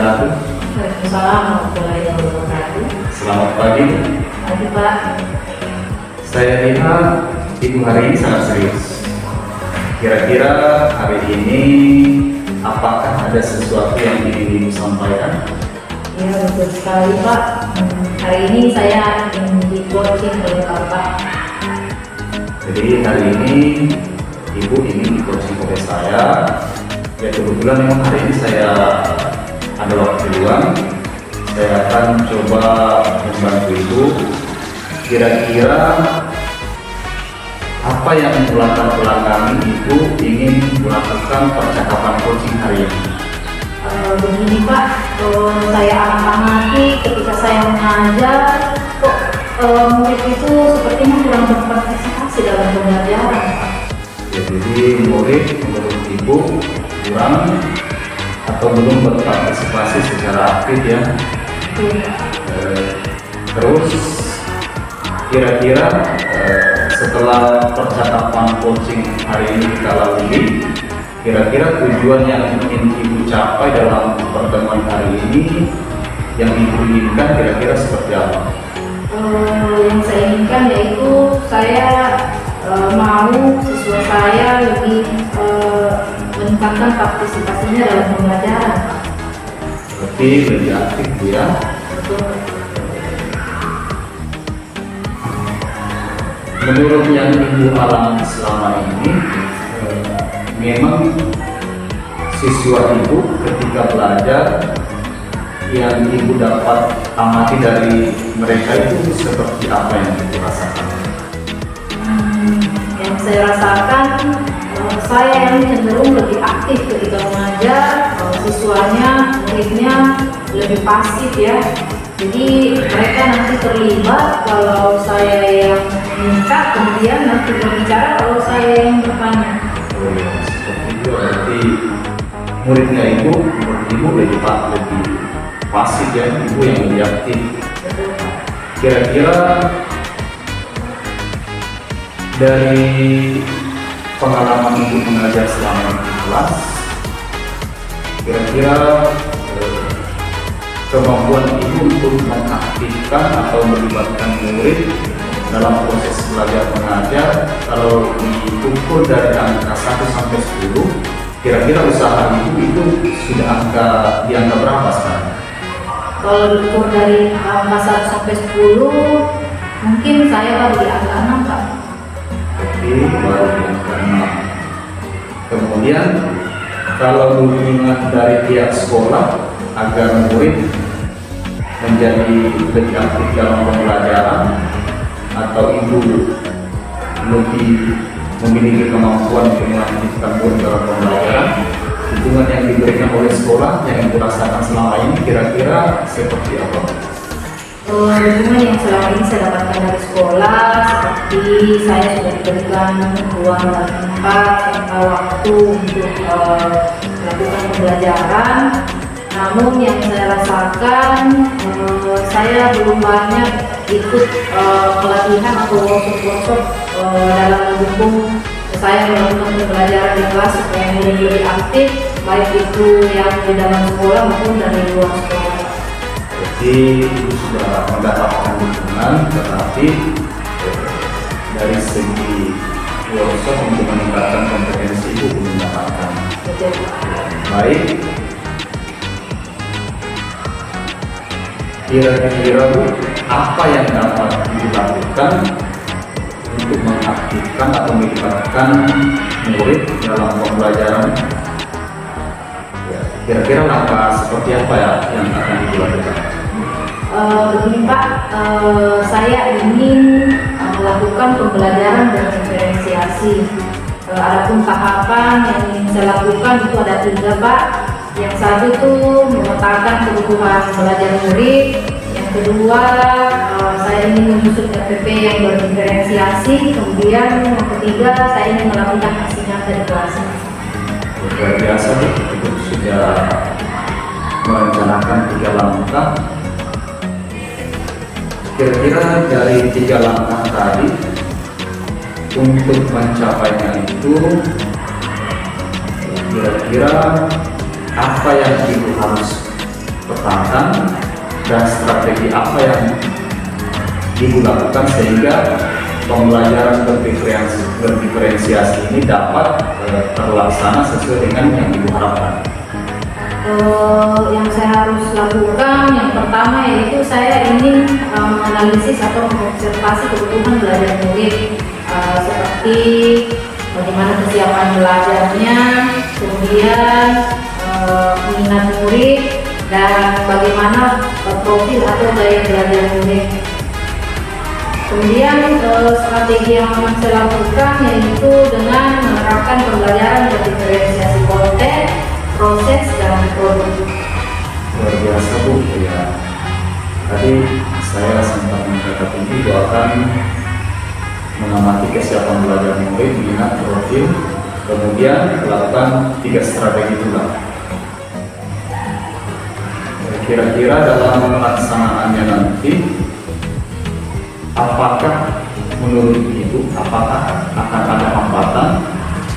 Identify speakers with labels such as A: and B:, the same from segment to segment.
A: wabarakatuh.
B: Waalaikumsalam warahmatullahi wabarakatuh.
A: Selamat pagi.
B: Pagi Pak.
A: Saya lihat Ibu hari ini sangat serius. Kira-kira hari ini apakah ada sesuatu yang ingin Ibu sampaikan?
B: Ya betul sekali Pak. Hari ini saya ingin di coaching oleh Bapak.
A: Jadi hari ini Ibu ingin di coaching oleh saya. Ya kebetulan memang hari ini saya ada waktu luang. Saya akan coba membantu Ibu. Kira-kira apa yang melatar belakangi Ibu ingin melakukan percakapan coaching hari ini?
B: Begini Pak, saya amati ketika saya mengajar kok murid itu sepertinya kurang berpartisipasi dalam pembelajaran.
A: Ya, jadi murid menurut Ibu kurang atau belum berpartisipasi secara aktif ya. Terus kira-kira setelah percakapan coaching hari ini kita lalui, kira-kira tujuan yang ingin Ibu capai dalam pertemuan hari ini yang Ibu inginkan kira-kira seperti apa?
B: Yang saya inginkan yaitu saya mau siswa saya lebih meningkatkan partisipasinya dalam pembelajaran.
A: Berarti lebih aktif ya.
B: Betul.
A: Menurut yang Ibu alami selama ini, memang siswa Ibu ketika belajar yang Ibu dapat amati dari mereka itu seperti apa yang Ibu rasakan?
B: Yang saya rasakan, saya yang cenderung lebih aktif ketika mengajar, siswanya, muridnya lebih pasif ya. Jadi mereka nanti terlibat kalau saya yang minta, kemudian nanti berbicara kalau saya yang bertanya.
A: Oh ya, seperti itu. Berarti muridnya Ibu lebih pasif ya, Ibu yang lebih aktif. Kira-kira dari pengalaman Ibu mengajar selama di kelas, kira-kira kemampuan Ibu untuk mengaktifkan atau melibatkan murid dalam proses belajar mengajar, kalau diukur dari angka 1 sampai 10, kira-kira usaha Ibu itu sudah di angka berapa sekarang?
B: Kalau diukur dari angka 1 sampai 10, mungkin saya baru di angka 6 Pak.
A: Oke, baru di angka 6. Kemudian kalau dukungan dari pihak sekolah agar murid menjadi lebih aktif dalam pembelajaran atau Ibu lebih memiliki kemampuan untuk mengaktifkan murid dalam pembelajaran, dukungan yang diberikan oleh sekolah yang Ibu rasakan selama ini kira-kira seperti apa?
B: Dukungan yang selama ini saya dapatkan dari sekolah seperti saya sudah diberikan ruang dan tempat serta waktu untuk melakukan pembelajaran. Namun yang saya rasakan, saya belum banyak ikut pelatihan atau workshop dalam mendukung saya melakukan pembelajaran di kelas supaya murid lebih aktif, baik itu yang di dalam sekolah maupun dari luar sekolah.
A: Jadi Ibu sudah mendapatkan dukungan, tetapi dari segi workshop untuk meningkatkan kompetensi Ibu belum mendapatkan.
B: Betul.
A: Baik. Kira-kira Bu, apa yang dapat dilakukan untuk mengaktifkan atau melibatkan murid dalam pembelajaran? Ya, kira-kira langkah seperti apa ya yang akan dilakukan?
B: Begini Pak, saya ingin melakukan pembelajaran berdiferensiasi. Adapun tahapan yang ingin saya lakukan itu ada 3 Pak. Yang satu itu memetakan kebutuhan belajar murid. Yang kedua, saya ingin menyusun RPP yang berdiferensiasi. Kemudian yang ketiga, saya ingin melakukan aksi nyata di kelas.
A: Luar biasa Bu, Ibu sudah merencanakan 3 langkah. Kira-kira dari 3 langkah tadi untuk mencapainya itu kira-kira apa yang Ibu harus pertahankan dan strategi apa yang ibu lakukan sehingga pembelajaran berdiferensiasi ini dapat terlaksana sesuai dengan yang ibu harapkan?
B: Yang saya harus lakukan yang pertama yaitu saya ingin menganalisis atau mengobservasi kebutuhan belajar murid, seperti bagaimana kesiapan belajarnya, kemudian minat murid, dan bagaimana profil atau gaya belajar murid. Kemudian strategi yang akan saya lakukan yaitu dengan menerapkan pembelajaran berdiferensiasi konten, proses, dan produk.
A: Luar biasa Bu, ya. Tadi saya sempat mencatat itu akan mengamati kesiapan belajar murid, minat, profil, kemudian melakukan 3 strategi pula. Kira-kira dalam pelaksanaannya nanti, apakah menurut Ibu, apakah akan ada hambatan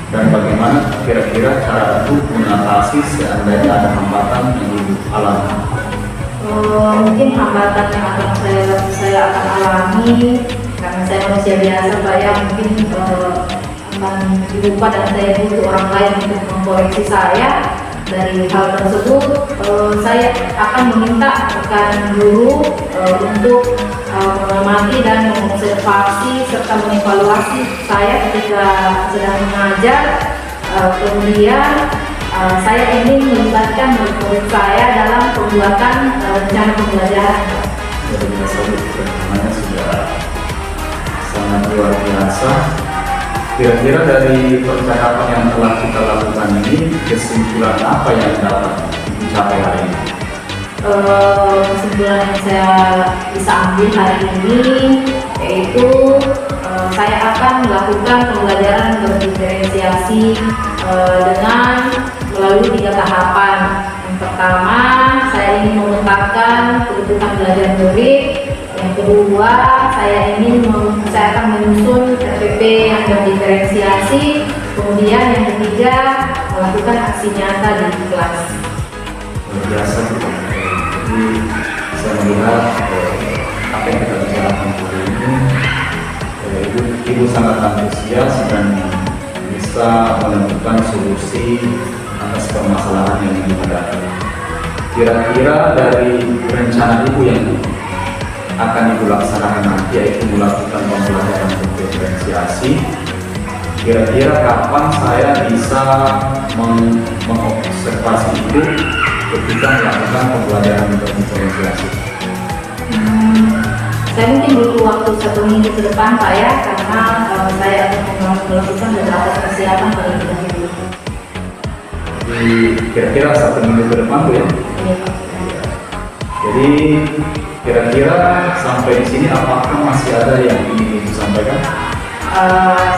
A: dan bagaimana kira-kira cara itu mengatasi seandainya ada hambatan yang Ibu alami?
B: Mungkin hambatan yang akan saya akan alami karena saya manusia biasa, saya mungkin akan lupa dan saya butuh orang lain untuk mengkoreksi saya. Dari hal tersebut, saya akan meminta rekan guru untuk mengamati dan mengobservasi serta mengevaluasi saya ketika sedang mengajar. Kemudian saya ingin melibatkan murid saya dalam pembuatan rencana pembelajaran.
A: Luar biasa Bu, perkembangannya sudah sangat luar biasa. Kira-kira dari percakapan yang telah kita lakukan ini, kesimpulan apa yang dapat dicapai hari ini?
B: Kesimpulan yang saya bisa ambil hari ini yaitu saya akan melakukan pembelajaran berdiferensiasi dengan melalui 3 tahapan. Yang pertama, saya ingin memetakan kebutuhan belajar murid. Yang kedua, saya akan menyusun RPP yang berdiferensiasi. Kemudian yang ketiga, melakukan aksi nyata di kelas.
A: Luar biasa Bu. Jadi saya melihat apa yang kita bicarakan hari ini, Ibu sangat antusias dan bisa menentukan solusi atas permasalahan yang dihadapi. Kira-kira dari rencana Ibu yang akan Ibu laksanakan nanti, yaitu melakukan pembelajaran berdiferensiasi, kira-kira kapan saya bisa mengobservasi itu ketika melakukan pembelajaran berdiferensiasi?
B: Saya mungkin butuh waktu 1 minggu ke depan Pak ya, karena saya akan melakukan beberapa persiapan terlebih dahulu.
A: Jadi kira-kira 1 minggu ke depan Bu ya?
B: Iya, Pak.
A: Jadi kira-kira sampai di sini apakah masih ada yang ingin Ibu sampaikan?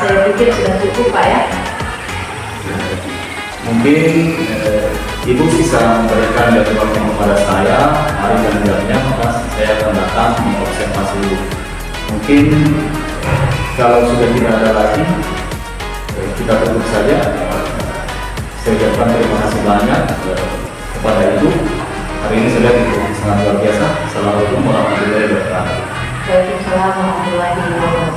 B: Saya pikir sudah cukup Pak ya.
A: Mungkin Ibu bisa memberikan jadwalnya kepada saya hari dan jamnya, maka saya akan datang mengobservasi Ibu. Mungkin kalau sudah tidak ada lagi, kita tutup saja. Saya ucapkan terima kasih banyak kepada Ibu. Hari ini saya lihat sangat luar biasa. Assalamualaikum warahmatullahi wabarakatuh.
B: Waalaikumsalam warahmatullahi wabarakatuh.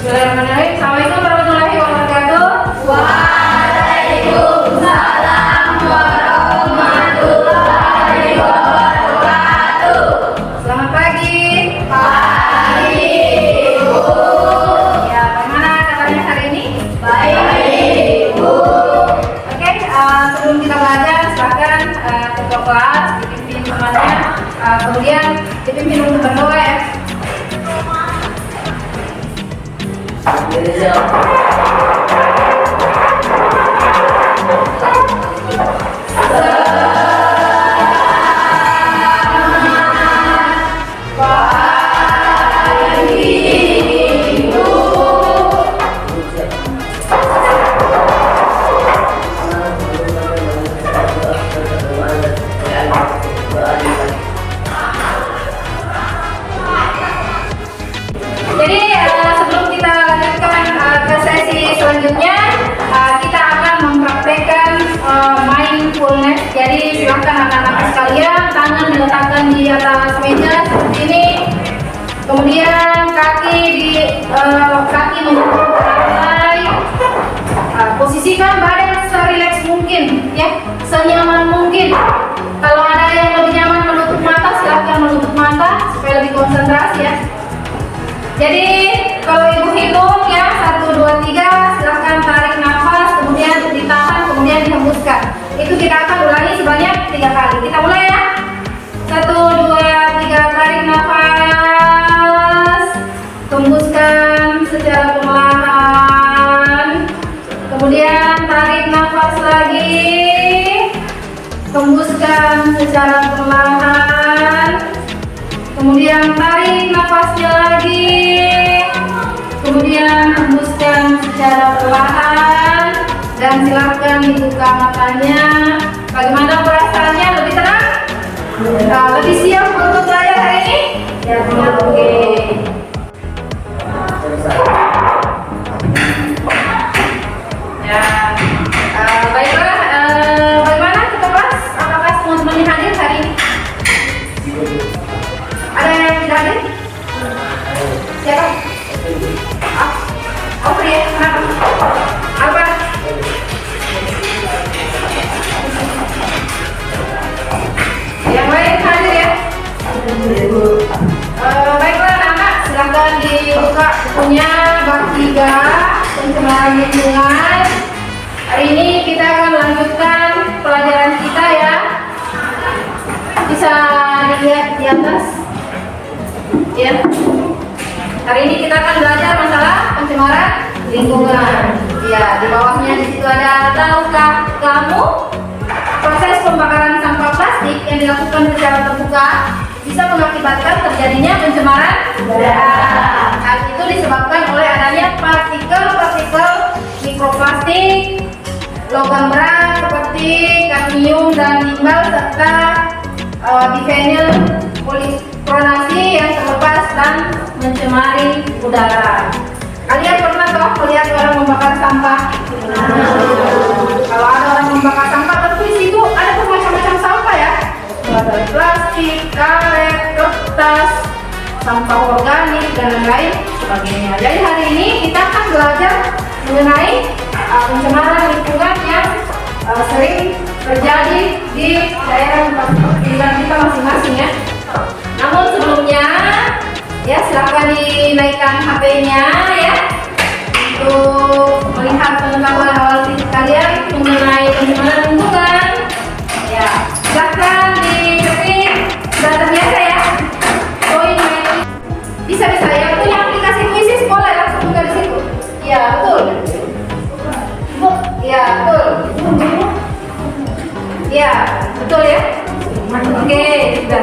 B: Bismillahirrahmanirrahim. Assalamualaikum warahmatullahi wabarakatuh. Waalaikumsalam warahmatullahi wabarakatuh. Selamat pagi. Pagi, Bu. Ya, bagaimana kabarnya hari ini? Baik, Bu. Oke, sebelum kita belajar, silakan ketua kelas dipimpin temannya, kemudian dipimpin untuk berdoa ya. Jadi sebelum kita lanjutkan ke Kemudian kaki kaki menyentuh lantai. Posisikan badan serileks mungkin, ya, senyaman mungkin. Kalau ada yang lebih nyaman menutup mata, silahkan menutup mata supaya lebih konsentrasi, ya. Jadi kalau ibu hitung, ya, 1, 2, 3, silahkan tarik nafas, kemudian ditahan, kemudian dihembuskan. Itu kita akan ulangi sebanyak 3 kali. Kita mulai, ya. 1, 2, 3, tarik nafas, hembuskan secara perlahan. Kemudian tarik nafas lagi, hembuskan secara perlahan. Kemudian tarik nafasnya lagi, kemudian hembuskan secara perlahan. Dan silakan dibuka matanya. Bagaimana perasaannya? Lebih tenang? Lebih siap untuk belajar hari ini? Ya, oke. Ya, baiklah. Bagaimana kita bahas? Apakah teman-teman yang hadir hari ini? Ada yang tidak hadir? Siapa? Oh, ya. Kenapa? Apa? Yang lain hadir, ya? Baiklah anak-anak, silakan dibuka bukunya bab 3 pencemaran lingkungan. Hari ini kita akan melanjutkan pelajaran kita, ya. Bisa dilihat di atas, ya. Hari ini kita akan belajar masalah pencemaran lingkungan. Ya, di bawahnya di situ ada, tahukah kamu proses pembakaran sampah plastik yang dilakukan secara terbuka bisa mengakibatkan terjadinya pencemaran udara. Hal itu disebabkan oleh adanya partikel-partikel mikroplastik, logam berat seperti kadmium dan timbal, serta difenyl polikarbonasi yang terlepas dan mencemari udara. Kalian pernah toh melihat orang membakar sampah? Kalau ada orang membakar sampah, tentu di situ ada bermacam-macam sampah, ya. Ada plastik, karet, kertas, sampah organik, dan lain sebagainya. Jadi hari ini kita akan belajar mengenai pencemaran lingkungan yang sering terjadi di daerah tinggal kita masing-masing, ya. Namun sebelumnya, ya, silakan dinaikkan HP-nya, ya, untuk melihat pengetahuan awal kalian mengenai pencemaran lingkungan. Ya, silakan diketik, sudah terbiasa, ya. Poin bisa-bisa, ya, punya aplikasi puisi sekolah langsung buka di situ. Ya, betul. Ya, betul. Ya, betul, ya. Oke, sudah.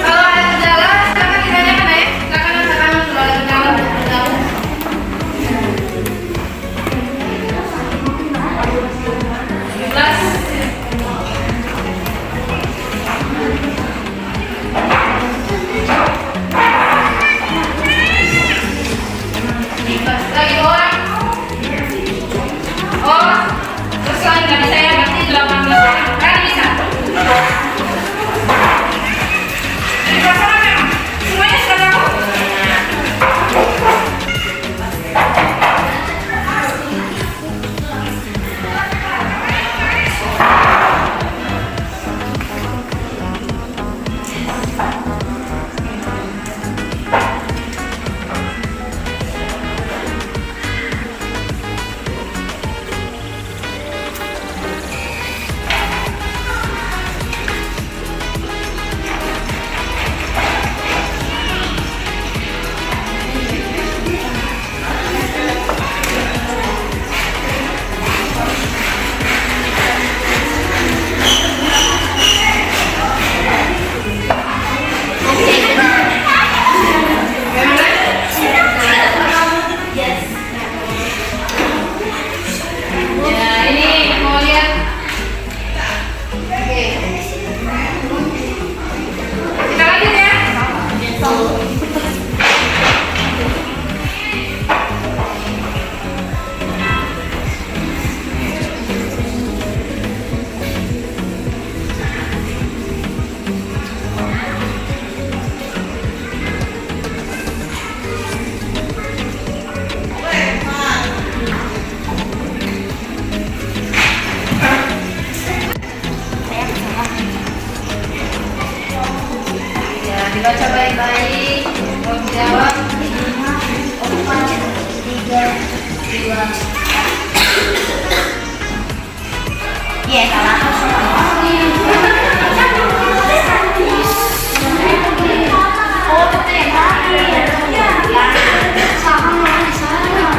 B: Kalau ada kendala, silakan ditanyakan, ya. Silakan katakan kalau ada kendala. Lagi orang. Oh, terus selain dari saya berarti 18 orang. Kan bisa? Jadi berapa orang memang? Semuanya sudah tahu?
C: Iya, salah. Oh, betul yang terakhir. Sama, sama.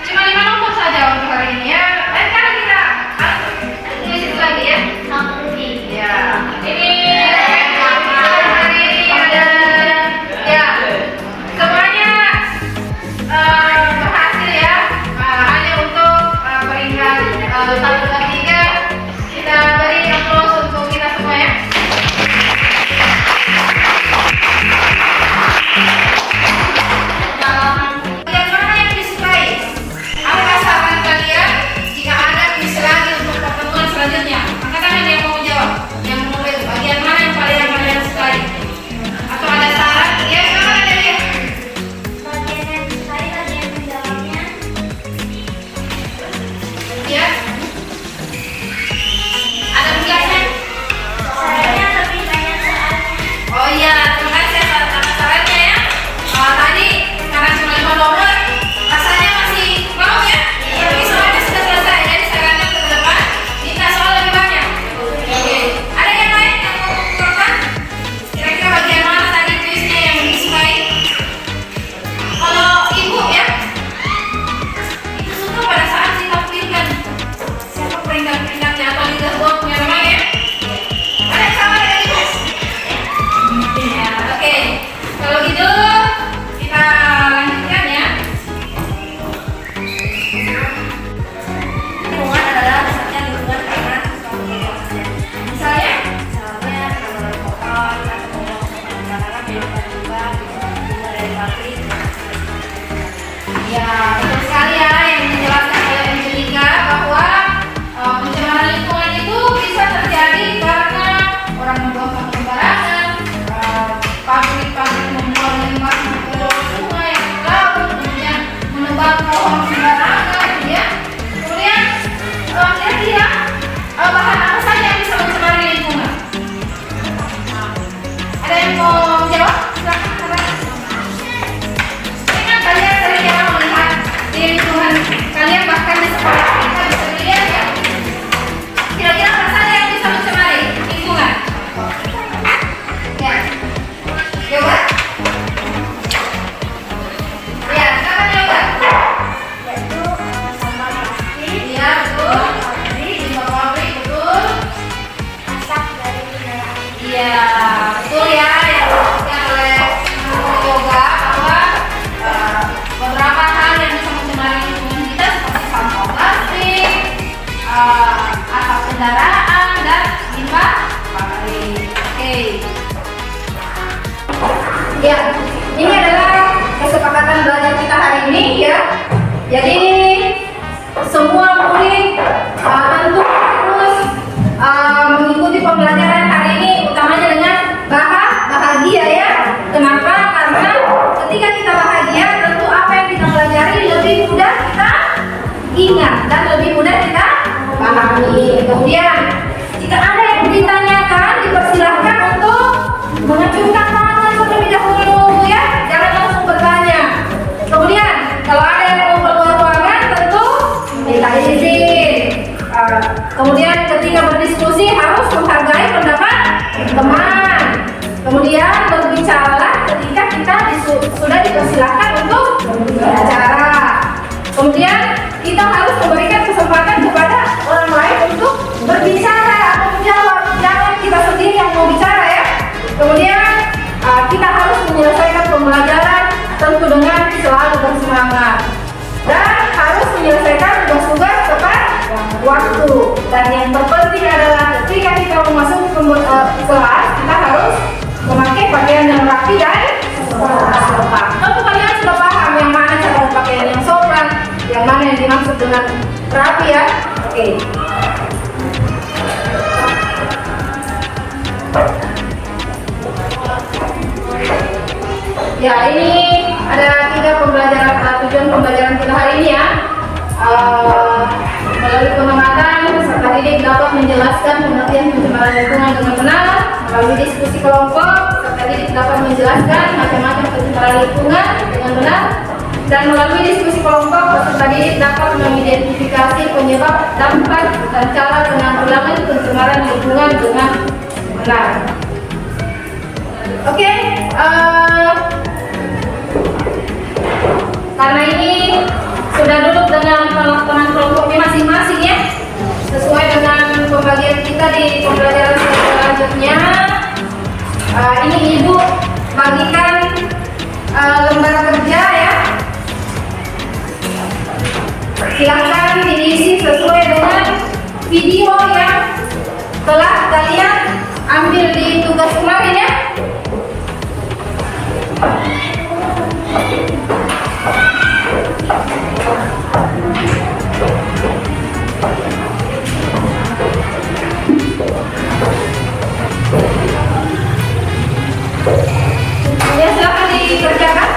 B: Cuma 5 nomor saja untuk hari ini ya. Lain kali kita tulis lagi ya. Ya, ini hari ini ada ya semuanya berhasil ya. Hanya untuk peringkat 1 dan 3 kita beri aplaus untuk kita semua ya. Yang mana yang disukai? Apa saran kalian jika ada kuis lagi untuk pertemuan selanjutnya? Angkat tangan yang mau jawab. Yang menulis bagian mana yang paling kalian sukai? Atau ada saran? Ya, mana ada ya? Ya. Ada atap kendaraan dan limbah pabrik. Oke. Ya, ini adalah kesepakatan belajar kita hari ini ya. Jadi semua murid tentu harus mengikuti pembelajaran hari ini utamanya dengan bahagia ya. Kenapa? Karena ketika kita bahagia tentu apa yang kita pelajari lebih mudah kita ingat dan lebih mudah kita pahami. Kemudian jika ada yang ditanyakan dipersilahkan untuk mengacungkan tangan terlebih dahulu ya, jangan langsung bertanya. Kemudian kalau ada yang mau keluar ruangan tentu minta izin. Kemudian ketika berdiskusi harus menghargai pendapat teman. Kemudian berbicara ketika kita sudah dipersilahkan untuk berbicara. Kemudian kita harus memberikan kesempatan kepada orang lain untuk berbicara atau menjawab. Jangan kita sendiri yang mau bicara ya. Kemudian kita harus menyelesaikan pembelajaran tentu dengan selalu bersemangat dan harus menyelesaikan tugas-tugas tepat waktu. Dan yang terpenting adalah ketika kita memasuki kelas kita harus memakai pakaian yang rapi dan sopan. Tentu kalian sudah paham yang mana cara pakaian yang sopan, yang mana yang dimaksud dengan rapi ya. Oke. Ya, ini ada 3 pembelajaran tujuan pembelajaran kita hari ini ya. Melalui pengamatan, peserta didik dapat menjelaskan pengertian pencemaran lingkungan dengan benar. Melalui diskusi kelompok, peserta didik dapat menjelaskan macam-macam pencemaran lingkungan dengan benar. Dan melalui diskusi kelompok, peserta didik dapat mengidentifikasi penyebab, dampak, dan cara penanggulangan pencemaran lingkungan dengan benar. Oke, karena ini sudah duduk dengan teman-teman kelompoknya masing-masing ya, sesuai dengan pembagian kita di pembelajaran selanjutnya. Ini ibu bagikan lembar kerja ya. Silakan diisi sesuai dengan video yang telah kalian ambil di tugas kemarin ya. Ya, silakan dikerjakan.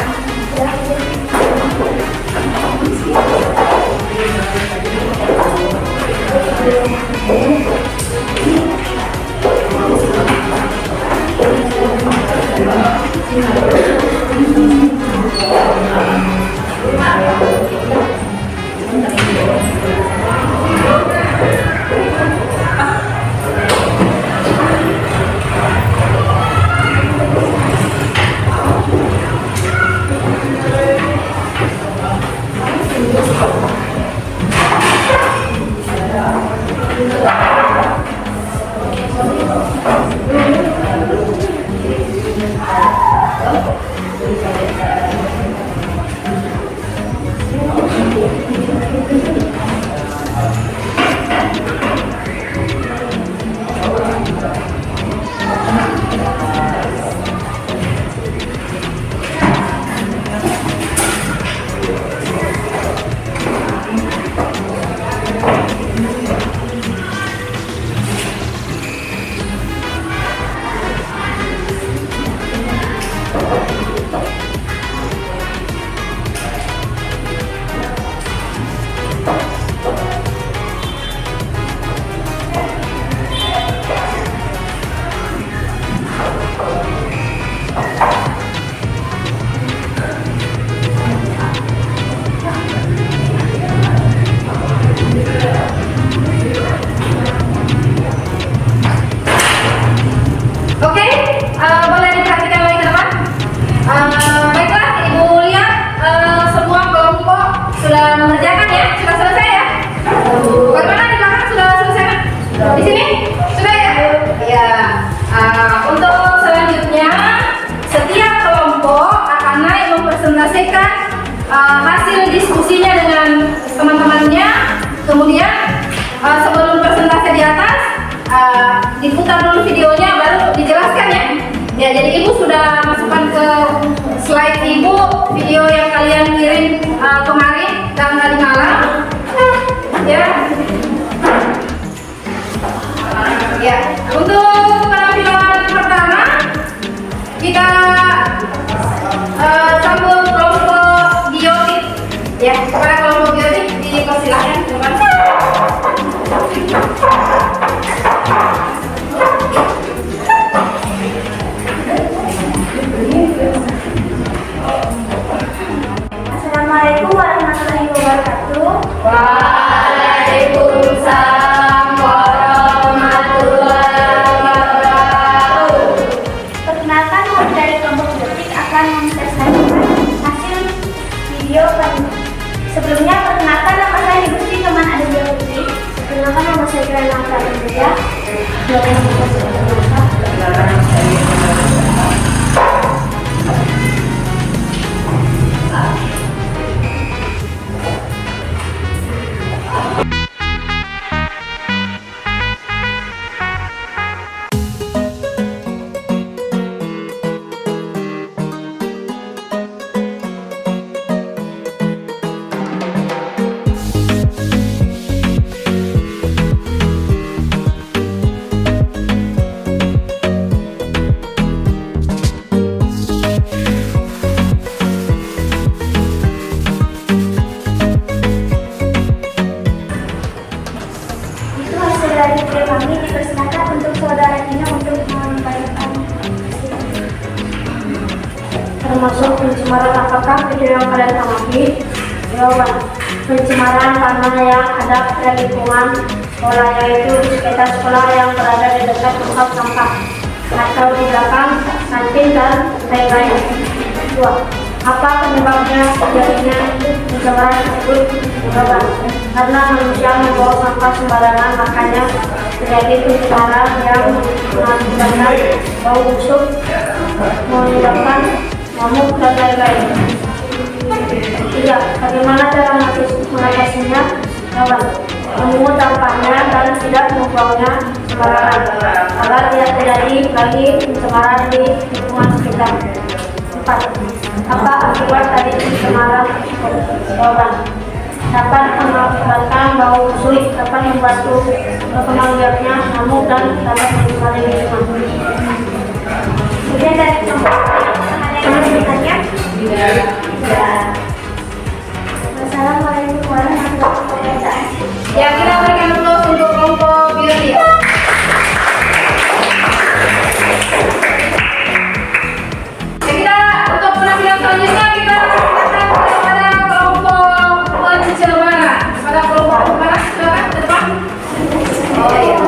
B: Jadi Ibu sudah masukkan ke slide Ibu video yang kalian kirim kemarin dan tadi malam. Ya. Ya, untuk penampilan pertama kita sambung kelompok biotik. Ya, kepada kelompok biotik dipersilahkan teman.
C: Assalamualaikum warahmatullahi wabarakatuh.
B: Waalaikumsalam warahmatullahi wabarakatuh.
C: Perkenalkan, kami dari kelompok biotik akan mempresentasikan hasil video kami. Sebelumnya, perkenalkan nama saya Ibu Sri Teman Ade Putri. Perkenalkan nama saya Kirana Pramudia. Itu hasil dari video kami. Dipersilakan untuk saudara Tina untuk menyampaikan.
D: Termasuk pencemaran apakah video yang kalian amati? Jawaban: pencemaran karena yang ada pada lingkungan sekolah, yaitu di sekitar sekolah yang berada di dekat tempat sampah atau di belakang kantin dan lain-lain. 2. Apa penyebabnya terjadinya pencemaran tersebut? Jawaban: karena manusia membawa sampah sembarangan, makanya terjadi pencemaran yang mengakibatkan bau busuk, menyebabkan nyamuk dan lain-lain. 3. Bagaimana cara mengatasinya? Jawaban: memungut sampahnya dan tidak membuangnya sembarangan agar tidak terjadi lagi pencemaran di lingkungan sekitar. 4. Apa akibat dari pencemaran tersebut? Jawaban: dapat mengakibatkan bau busuk, dapat membantu berkembang biaknya nyamuk dan dapat mencemari lingkungan.
C: Kemudian dari kelompok ada yang mau bertanya? Ya. Wassalamualaikum warahmatullahi wabarakatuh.
B: Ya, kita berikan aplaus untuk kelompok biotik. Ya, kita untuk penampilan selanjutnya kita silakan kepada kelompok pencemaran. Kepada kelompok pencemaran silakan ke depan. Oh iya.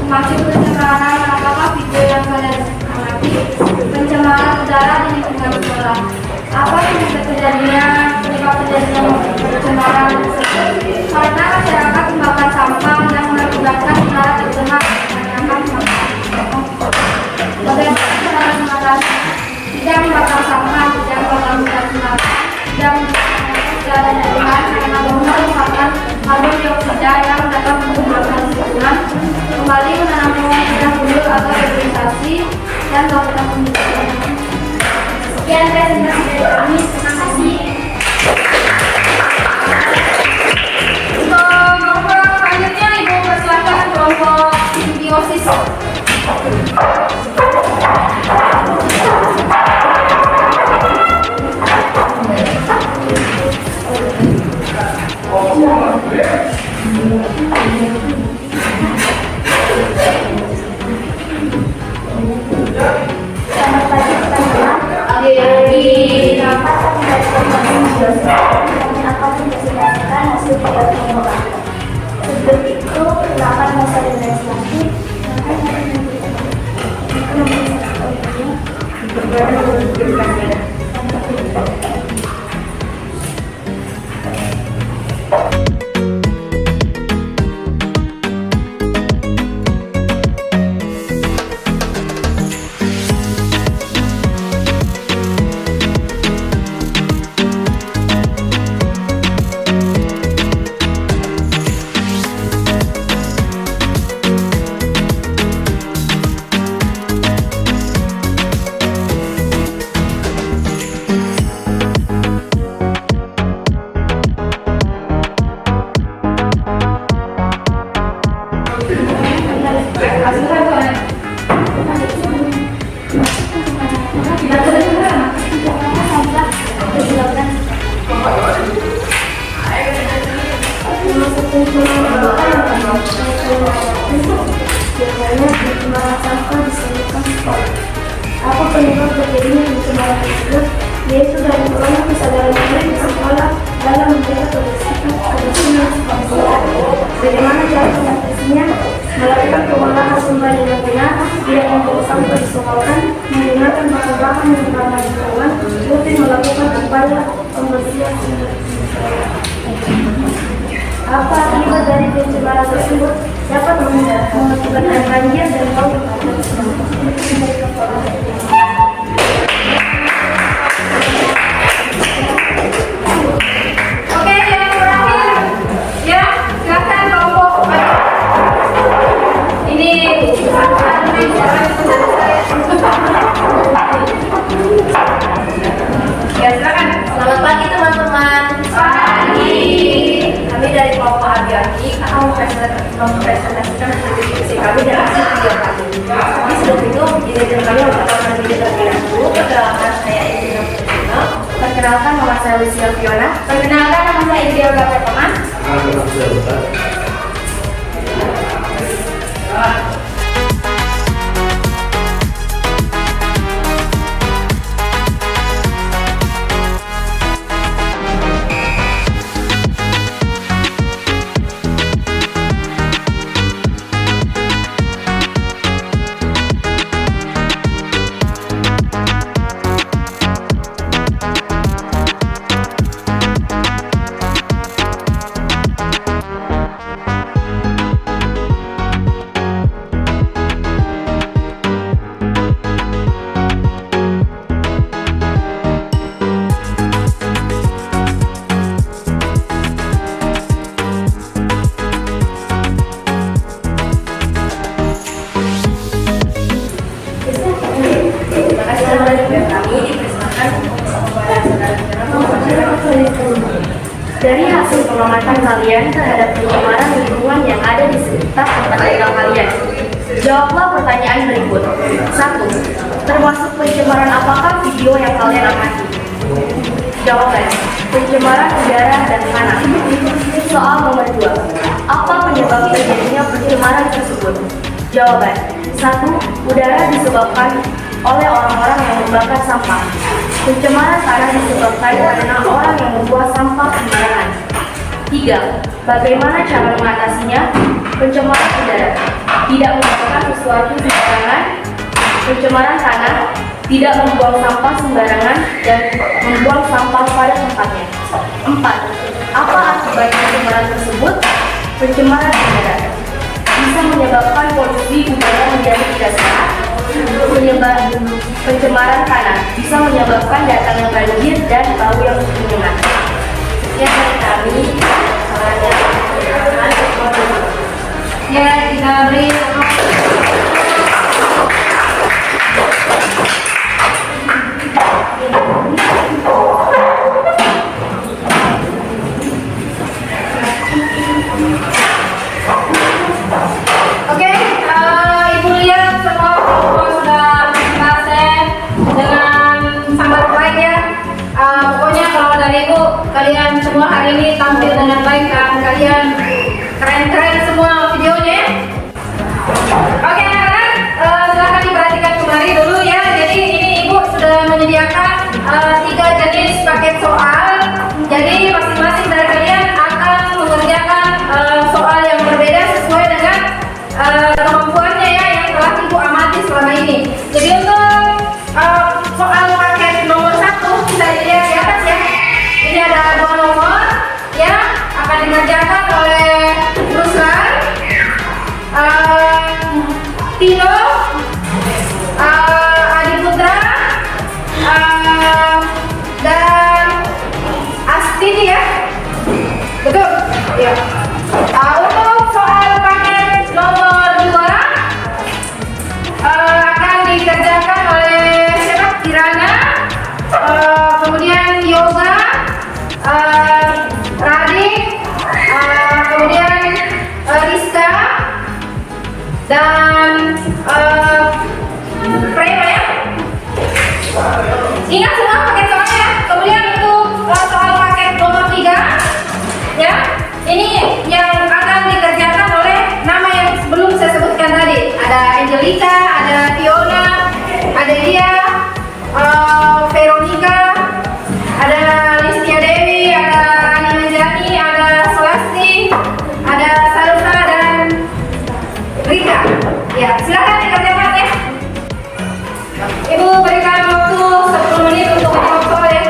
C: maksud pencemaran apakah video yang kalian amati? Pencemaran udara di lingkungan sekolah. Apa penyebab terjadinya pencemaran tersebut? Karena masyarakat membakar sampah yang mengakibatkan udara tercemar dengan sampah. Bagaimana cara mengatasi? Tidak membakar sampah, tidak membakar udara sembarangan, tidak udara dengan karena merupakan karbon dioksida yang dapat menyebabkan lingkungan. Kembali menanam pohon dahulu agar bervegetasi dan melakukan pembicaraan. Sekian presentasi dari kami. Terima kasih. Untuk kelompok selanjutnya, Ibu persilakan kelompok simbiosis.
D: Selamat pagi teman-teman.
B: Di
D: Rapat dari kelompok simbiosis akan mempresentasikan hasil pada kelompok. Sebelum itu, rapat masa legislasi Apa penyebab terjadinya pencemaran tersebut? Yaitu dari kurangnya kesadaran murid di sekolah dalam menjaga kebersihan sekolah. Bagaimana cara mengatasinya? Melakukan pengolahan sumber dengan benar, tidak membuang sampah disongkolkan, menggunakan bahan-bahan yang ramah lingkungan, rutin melakukan upaya pembersihan sumber. Apa akibat dari pencemaran tersebut? Dapat mengakibatkan banjir dan bau.
B: Oke, yang terakhir, ya silakan kelompok. Ini ya silakan.
E: Selamat pagi teman-teman.
B: Pagi.
E: Kami dari kelompok aviasi akan mempresentasikan hasil diskusi kami dan hasil video kami. Tapi sebelum itu, izin kami melakukan video terlebih dahulu. Perkenalkan saya Indira Putri. Perkenalkan nama saya Lucia Fiona.
B: Perkenalkan nama saya Indria Gapeteman.
E: Dari hasil pengamatan kalian terhadap pencemaran lingkungan yang ada di sekitar tempat tinggal kalian, jawablah pertanyaan berikut. 1. Termasuk pencemaran apakah video yang kalian amati? Jawaban: pencemaran udara dan tanah. Soal nomor 2. Apa penyebab terjadinya pencemaran tersebut? Jawaban: 1. Udara disebabkan oleh orang-orang yang membakar sampah. Pencemaran tanah disebabkan karena orang yang membuang sampah sembarangan. Bagaimana cara mengatasinya? Pencemaran udara, tidak membuang sesuatu sembarangan. Pencemaran tanah, tidak membuang sampah sembarangan dan membuang sampah pada tempatnya. 4. Apa akibat pencemaran tersebut? Pencemaran udara bisa menyebabkan polusi udara menjadi tidak sehat. Pencemaran tanah bisa menyebabkan datangnya banjir dan bau yang menyengat. Sekian dari kami.
B: Ya, kita beri Oke, Ibu lihat semua kelompok sudah selesai dengan sangat baik ya. Pokoknya kalau dari Ibu, kalian semua hari ini tampil dengan baik dan kalian keren-keren semua videonya ya. Oke anak-anak, silahkan diperhatikan kembali dulu ya. Jadi ini Ibu sudah menyediakan 3 jenis paket soal. Jadi masing-masing dari kalian akan mengerjakan soal yang berbeda sesuai dengan kemampuannya ya yang telah Ibu amati selama ini. Jadi untuk soal paket nomor 1 kita lihat di atas ya. Ini ada 2 nomor ya, akan dikerjakan oleh Ruslan, Tino, Adi Putra, dan Astini ya. Betul? Ya. Untuk soal paket nomor 2 akan dikerjakan oleh siapa? Kirana, kemudian Yoga, Radik, kemudian Rizka, dan Prema ya. Ingat semua paket soalnya ya. Kemudian untuk soal paket nomor 3 ya, ini yang akan dikerjakan oleh nama yang belum saya sebutkan tadi. Ada Angelika, ada Fiona, ada Dia, Veronica, ada Listia Dewi, ada Rani Menjani, ada Selasti, ada Salsa dan Rika. Ya, silakan dikerjakan ya. Ibu berikan waktu 10 menit untuk menjawab soal ya.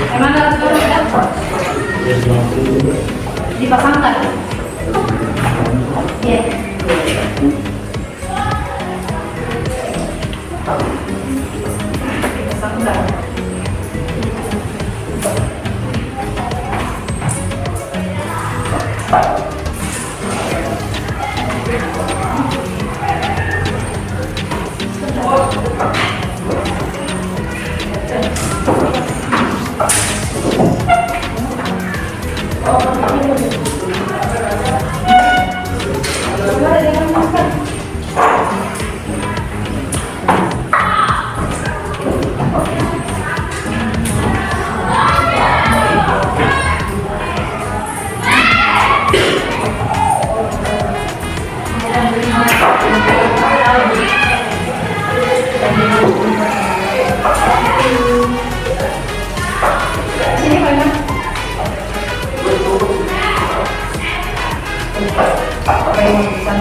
B: Yang mana sudah? Dipasangkan. Iya. Dipasangkan. Sini mana? Apa yang bisa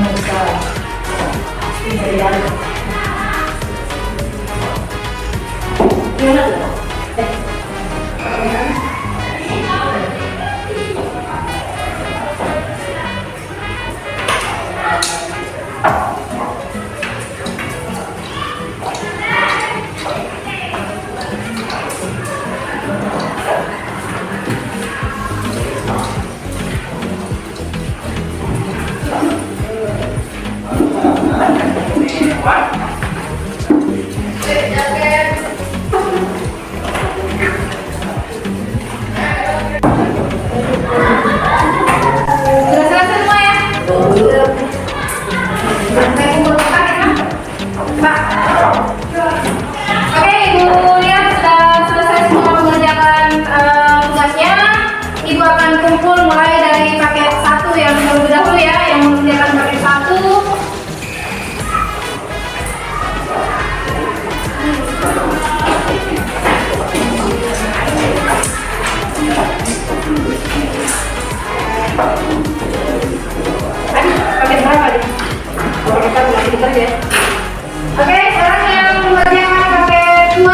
B: Oke, sekarang yang mengerjakan pakai 2.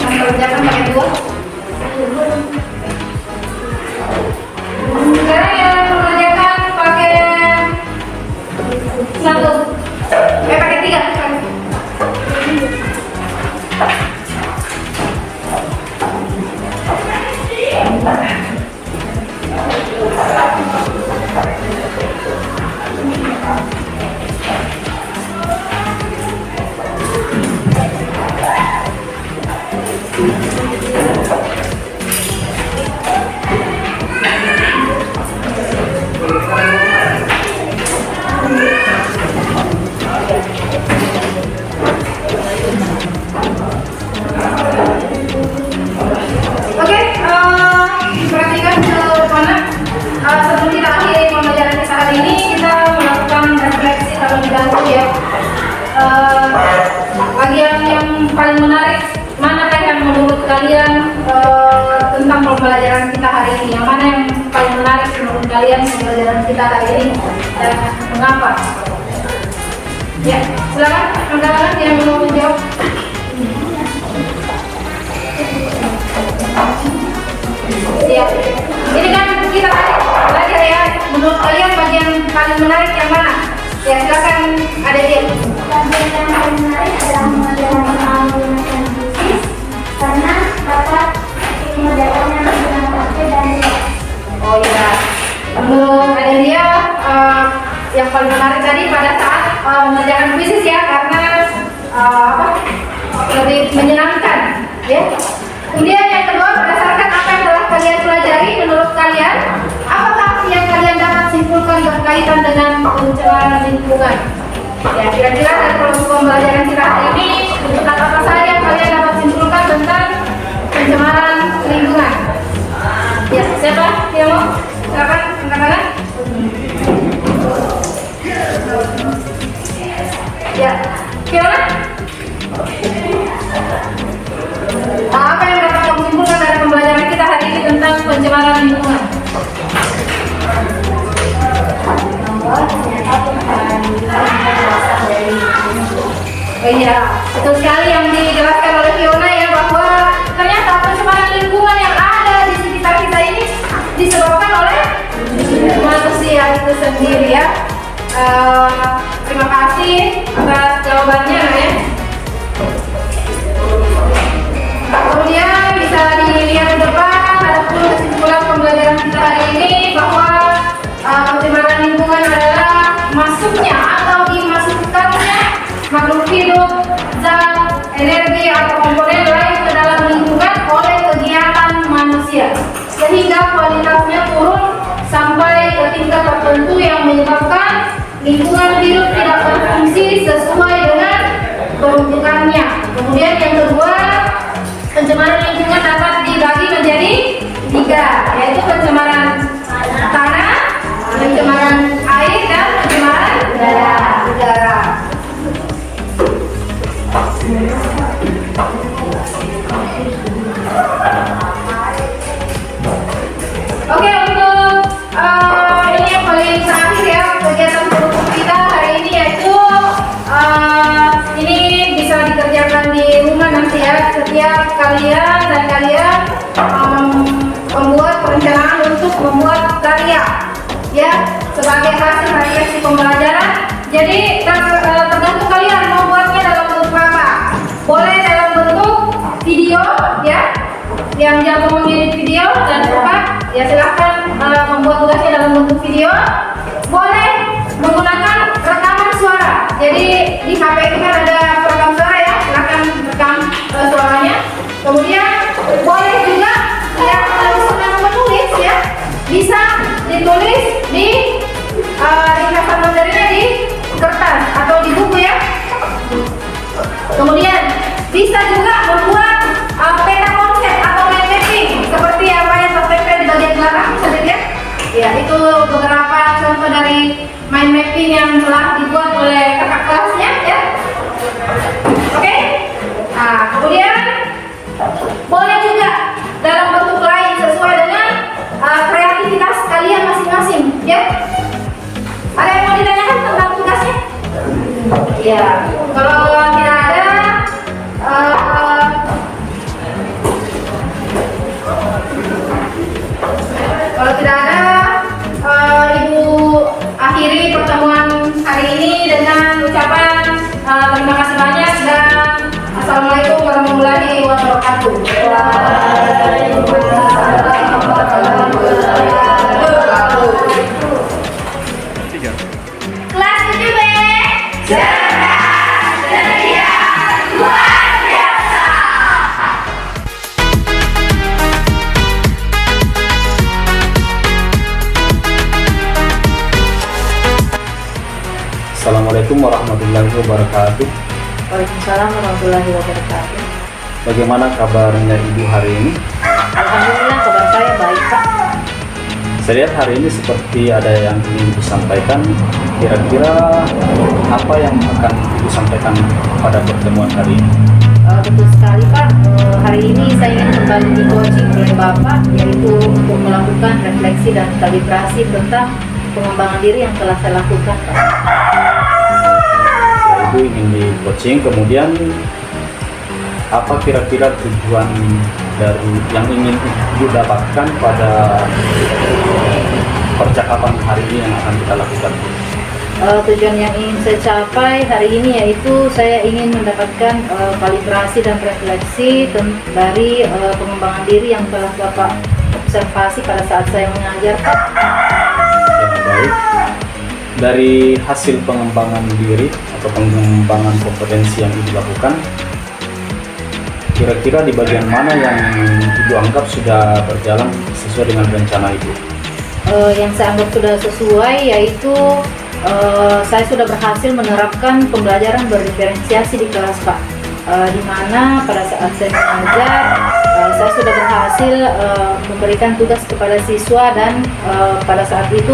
B: Mengerjakan pakai 2. Sekarang yang mengerjakan pakai 1. Pakai 3. Perhatikan ke mana? Sebelum kita akhiri pembelajaran kita hari ini, kita melakukan refleksi terlebih dahulu ya. Bagian yang paling menarik, manakah yang menurut kalian tentang pembelajaran kita hari ini? Yang mana yang paling menarik menurut kalian pembelajaran kita hari ini dan mengapa? Ya, silakan rekan-rekan yang mau menjawab. Ya, ini kan kita belajar ya. Menurut kalian bagian paling menarik yang mana? Ya, silakan ada dia.
C: Bagian yang paling menarik adalah mengerjakan menggunakan fisis karena dapat mengerjakan yang dengan praktik dan
B: Oh iya, menurut Adelia yang paling menarik tadi pada saat mengerjakan bisnis ya, karena lebih menyenangkan ya. Kemudian yang kedua, berdasarkan apa yang telah kalian pelajari, menurut kalian apakah yang kalian dapat simpulkan berkaitan dengan pencemaran lingkungan? Ya, kira-kira dari proses pembelajaran kita hari ini, tentang apa saja yang kalian dapat simpulkan tentang pencemaran lingkungan? Ya, siapa yang mau? Silakan, angkat. Ya, gimana? Apa yang dapat kamu simpulkan dari pembelajaran kita hari ini tentang Iya, betul sekali yang dijelaskan oleh Fiona ya, bahwa ternyata pencemaran lingkungan yang ada di sekitar kita ini disebabkan oleh manusia itu sendiri ya. Terima kasih atas jawabannya ya. Kemudian bisa dilihat di depan ada pun kesimpulan pembelajaran kita hari ini bahwa pencemaran lingkungan adalah masuknya atau dimasukkannya makhluk hidup, zat, energi atau komponen lain ke dalam lingkungan oleh kegiatan manusia sehingga kualitasnya turun sampai ke tingkat tertentu yang menyebabkan lingkungan hidup tidak berfungsi sesuai dengan peruntukannya. Kemudian yang kedua, pencemaran lingkungan dapat dibagi menjadi 3, yaitu pencemaran tanah, pencemaran air, dan pencemaran udara. Oke, untuk ini yang paling terakhir ya, kegiatan produktif kita hari ini yaitu ini bisa dikerjakan di rumah nanti ya. Setiap kalian membuat perencanaan untuk membuat karya ya sebagai hasil refleksi pembelajaran. Jadi tergantung kalian mau buatnya dalam bentuk apa. Boleh dalam bentuk video ya, yang jago mengedit video dan cepat ya silahkan membuat tugasnya dalam bentuk video. Boleh menggunakan rekaman suara. Jadi di HP itu kan ada perekam suara ya, silahkan rekam suaranya. Kemudian boleh juga yang senang menulis ya, bisa ditulis di ringkasan materinya di kertas atau di buku ya. Kemudian bisa juga membuat peta konsep atau mind mapping seperti apa yang tertempel di bagian belakang, bisa dilihat. Ya, itu beberapa contoh dari mind mapping yang telah dibuat oleh kakak kelasnya ya. Oke. Nah, kemudian boleh juga dalam bentuk lain sesuai dengan kreativitas kalian masing-masing ya. Ada yang mau ditanyakan tentang tugasnya? Ya, kalau tidak ada Ibu akhiri pertemuan hari ini dengan ucapan terima kasih banyak dan Assalamualaikum warahmatullahi wabarakatuh.
C: Kelas 7B. Cerdas, ceria, luar biasa.
A: Assalamualaikum warahmatullahi wabarakatuh.
B: Waalaikumsalam warahmatullahi wabarakatuh.
A: Bagaimana kabarnya Ibu hari ini?
B: Alhamdulillah kabar saya baik Pak.
A: Saya lihat hari ini seperti ada yang ingin disampaikan. Kira-kira apa yang akan Ibu sampaikan pada pertemuan hari ini?
B: Betul sekali Pak. Hari ini saya ingin kembali di coaching oleh Bapak, yaitu untuk melakukan refleksi dan kalibrasi tentang pengembangan diri yang telah saya lakukan Pak.
A: Ibu ingin di coaching, kemudian apa kira-kira tujuan dari yang ingin Ibu dapatkan pada percakapan hari ini yang akan kita lakukan?
B: Tujuan yang ingin saya capai hari ini yaitu saya ingin mendapatkan kalibrasi dan refleksi dari pengembangan diri yang telah Bapak observasi pada saat saya mengajar Pak.
A: Yang baik. Dari hasil pengembangan diri atau pengembangan kompetensi yang Ibu lakukan, kira-kira di bagian mana yang Ibu anggap sudah berjalan sesuai dengan rencana Ibu?
B: Yang saya anggap sudah sesuai yaitu saya sudah berhasil menerapkan pembelajaran berdiferensiasi di kelas Pak, di mana pada saat saya mengajar saya sudah berhasil memberikan tugas kepada siswa dan pada saat itu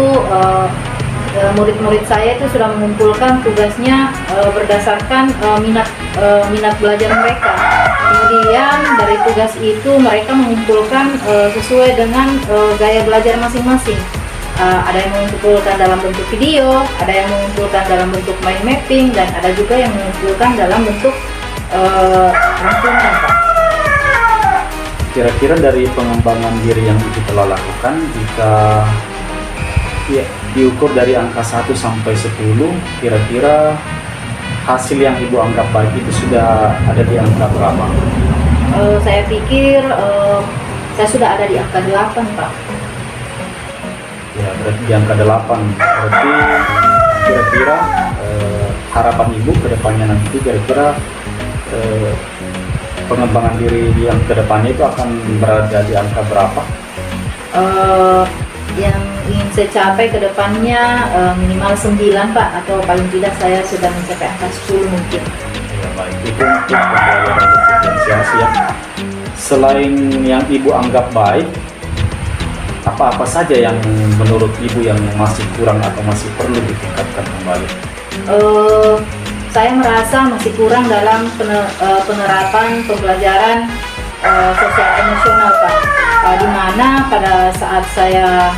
B: murid-murid saya itu sudah mengumpulkan tugasnya berdasarkan minat belajar mereka. Kemudian dari tugas itu mereka mengumpulkan sesuai dengan gaya belajar masing-masing. ada yang mengumpulkan dalam bentuk video, ada yang mengumpulkan dalam bentuk mind mapping, dan ada juga yang mengumpulkan dalam bentuk rangkuman, Pak.
A: Kira-kira dari pengembangan diri yang Ibu telah lakukan, jika diukur dari angka 1 sampai 10, kira-kira hasil yang Ibu anggap baik itu sudah ada di angka berapa?
B: Saya pikir saya sudah ada di angka 8, Pak.
A: Ya, berarti di angka 8. Berarti kira-kira harapan Ibu ke depannya nanti, kira-kira pengembangan diri yang ke depannya itu akan berada di angka berapa?
B: Yang ingin saya capai ke depannya minimal 9, Pak, atau paling tidak saya sudah mencapai angka 10 mungkin.
A: Ya, baik. Itu untuk pembelajaran berdiferensiasi ya. Selain yang Ibu anggap baik, apa-apa saja yang menurut Ibu yang masih kurang atau masih perlu ditingkatkan kembali?
B: Saya merasa masih kurang dalam penerapan pembelajaran sosial emosional, Pak. Di mana pada saat saya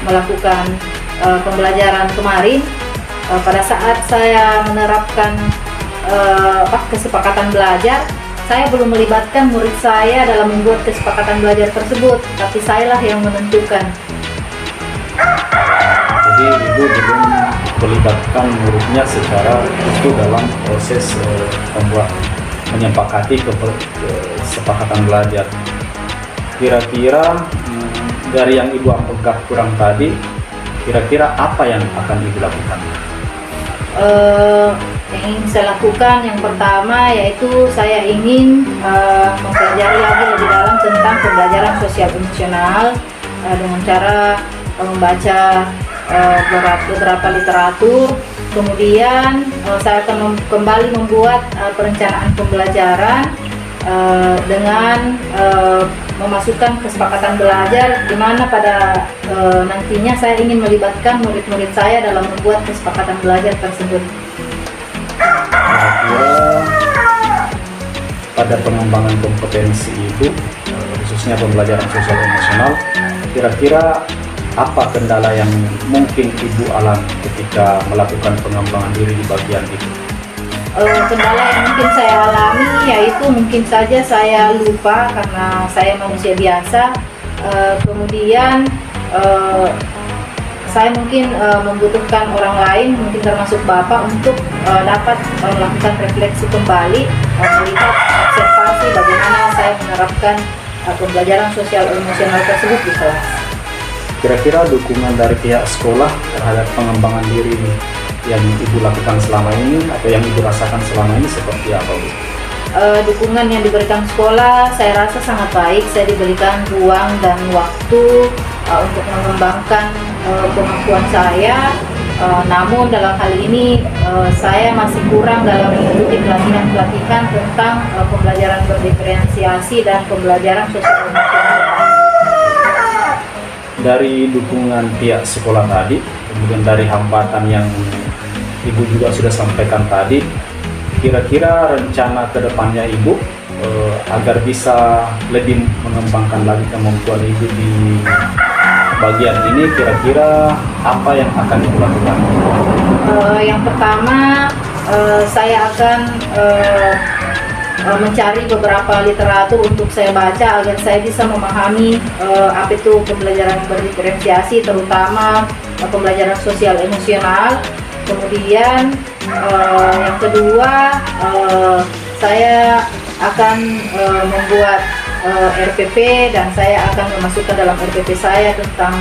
B: melakukan pembelajaran kemarin, pada saat saya menerapkan kesepakatan belajar, saya belum melibatkan murid saya dalam membuat kesepakatan belajar tersebut, tapi sayalah yang menentukan.
A: Jadi Ibu belum melibatkan muridnya secara itu dalam proses menyepakati kesepakatan belajar. Kira-kira dari yang Ibu anggap kurang tadi, kira-kira apa yang akan Ibu lakukan?
B: Yang ingin saya lakukan yang pertama yaitu saya ingin mempelajari lagi lebih dalam tentang pembelajaran sosial emosional dengan cara membaca beberapa literatur. Kemudian saya akan kembali membuat perencanaan pembelajaran dengan memasukkan kesepakatan belajar, di mana pada nantinya saya ingin melibatkan murid-murid saya dalam membuat kesepakatan belajar tersebut.
A: Kira-kira pada pengembangan kompetensi Ibu, khususnya pembelajaran sosial emosional, kira-kira apa kendala yang mungkin Ibu alami ketika melakukan pengembangan diri di bagian itu?
B: Kendala yang mungkin saya alami yaitu mungkin saja saya lupa karena saya manusia biasa. Kemudian saya mungkin membutuhkan orang lain, mungkin termasuk Bapak, untuk dapat melakukan refleksi kembali, melihat observasi bagaimana saya menerapkan pembelajaran sosial emosional tersebut di kelas.
A: Kira-kira dukungan dari pihak sekolah terhadap pengembangan diri yang Ibu lakukan selama ini atau yang Ibu rasakan selama ini seperti apa, Bu?
B: Dukungan yang diberikan sekolah saya rasa sangat baik. Saya diberikan ruang dan waktu untuk mengembangkan kemampuan saya. Namun dalam hal ini saya masih kurang dalam mengikuti pelatihan-pelatihan tentang pembelajaran berdiferensiasi dan pembelajaran sosial emosional.
A: Dari dukungan pihak sekolah tadi, kemudian dari hambatan yang Ibu juga sudah sampaikan tadi, kira-kira rencana ke depannya Ibu agar bisa lebih mengembangkan lagi kemampuan Ibu di bagian ini, kira-kira apa yang akan Ibu lakukan?
B: Yang pertama, saya akan mencari beberapa literatur untuk saya baca agar saya bisa memahami apa itu pembelajaran berdiferensiasi, terutama pembelajaran sosial emosional. Kemudian yang kedua, saya akan membuat RPP dan saya akan memasukkan dalam RPP saya tentang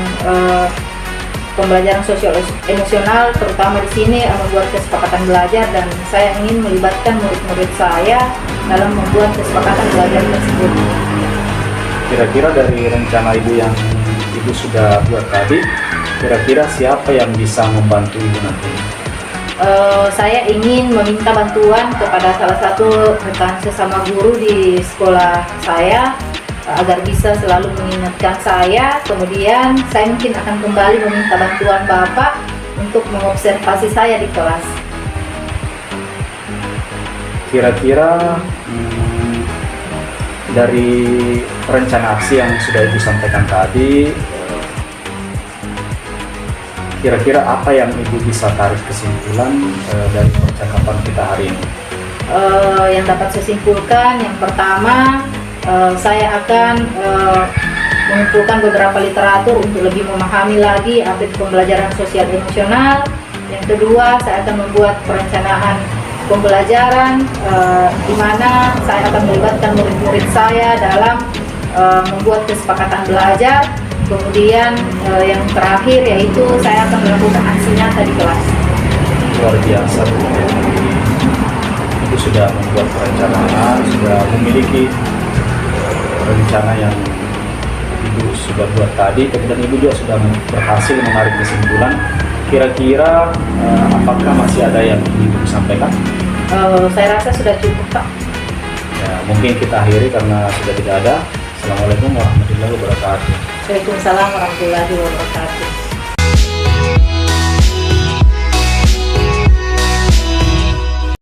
B: pembelajaran sosial emosional, terutama di sini membuat kesepakatan belajar, dan saya ingin melibatkan murid-murid saya dalam membuat kesepakatan belajar tersebut.
A: Kira-kira dari rencana Ibu yang Ibu sudah buat tadi, kira-kira siapa yang bisa membantu Ibu nanti?
B: Saya ingin meminta bantuan kepada salah satu rekan sesama guru di sekolah saya agar bisa selalu mengingatkan saya. Kemudian saya mungkin akan kembali meminta bantuan Bapak untuk mengobservasi saya di kelas.
A: Kira-kira dari rencana aksi yang sudah Ibu sampaikan tadi, Kira-kira apa yang Ibu bisa tarik kesimpulan dari percakapan kita hari ini?
B: Yang dapat saya simpulkan, yang pertama, saya akan mengumpulkan beberapa literatur untuk lebih memahami lagi update pembelajaran sosial emosional. Yang kedua, saya akan membuat perencanaan pembelajaran di mana saya akan melibatkan murid-murid saya dalam membuat kesepakatan belajar. Kemudian yang terakhir yaitu saya akan melakukan aksi nyata di kelas.
A: Luar biasa. Ibu sudah membuat perencanaan, sudah memiliki rencana yang Ibu sudah buat tadi, kemudian Ibu juga sudah berhasil menarik kesimpulan. Kira-kira apakah masih ada yang ingin Ibu sampaikan?
B: Saya rasa sudah cukup, Pak.
A: Ya, mungkin kita akhiri karena sudah tidak ada. Assalamualaikum warahmatullahi wabarakatuh.
B: Waalaikumsalam warahmatullahi wabarakatuh.